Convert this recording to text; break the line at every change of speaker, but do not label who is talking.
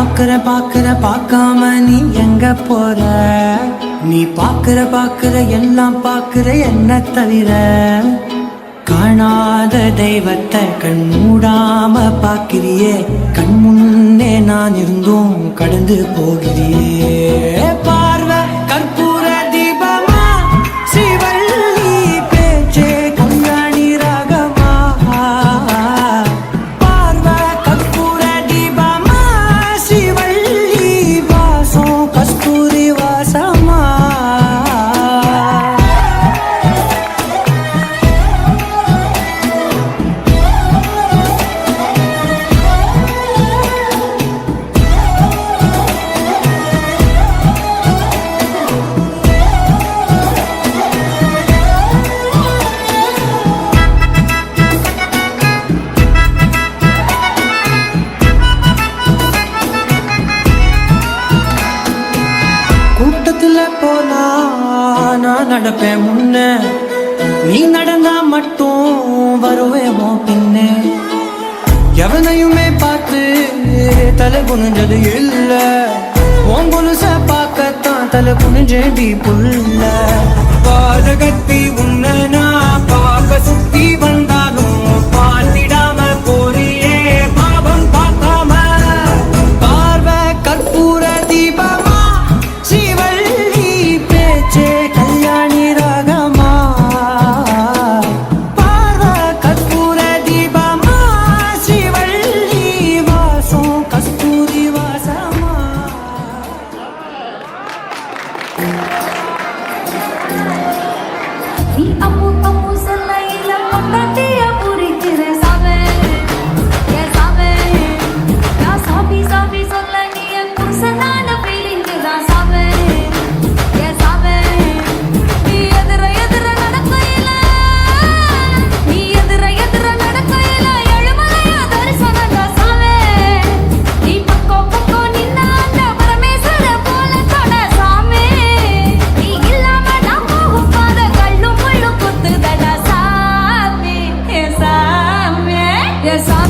பாக்குற பார்க்காம நீ எங்க போற? நீ பாக்குற எல்லாம் பாக்குற என்ன தவிர. காணாத தெய்வத்தை கண் மூடாம பாக்கிறியே, கண் முன்னே நான் இருந்தும் கடந்து போகிறியே. பார்வை கற்பூர தீபமா, ஸ்ரீவள்ளி பேச்சே கல்யாணி ராகமா. பார்வை கற்பூர தீபமா, ஸ்ரீவள்ளி வாசம் கஸ்தூரி வாசமா. போனா நான் நடப்பேன் முன்ன, நீ நடந்தா மட்டும் வருவேமோ பின்ன. எவனையுமே பார்த்து தலை குனிஞ்சது இல்ல, உன் கொலுச பார்க்கத்தான் தலை குனிஞ்சேடி புள்ள. பாதகத்தி உன்ன நான் பார்க்க சுத்தி வந்தாலும் பார்த்திடாம போறியே பாவம் பார்க்காம. பார்வை கற்பூர தீபமா, ஸ்ரீவள்ளி பேச்சே கல்யாணி ராகமா. பார்வை கற்பூர தீபமா, ஸ்ரீவள்ளி வாசம் கஸ்தூரி வாசமா.
நீ அம்மு அம்மு சொல்லையில பொண்டாட்டிய புரிக்கிற சாவே, ஏ சாவே. நான் சாமி சாமி சொல்ல நீ என் புருஷனான ஃபீலிங்கு தான் சாவே, ஏ சாவே. நீ எதிர எதிர நடக்கையில, நீ எதிர எதிர நடக்கையில எழுமலையா தரிசனம் தான் சாவே. நீ பக்கம் பக்கம் நின்ன அந்த பரமேஸ்வர போல தொட சாமி. நீ இல்லாம நான் போகும் பாத கல்லும் முள்ளும் குத்துதடா சாமி, ஏ சாமி, ஏ சாமி.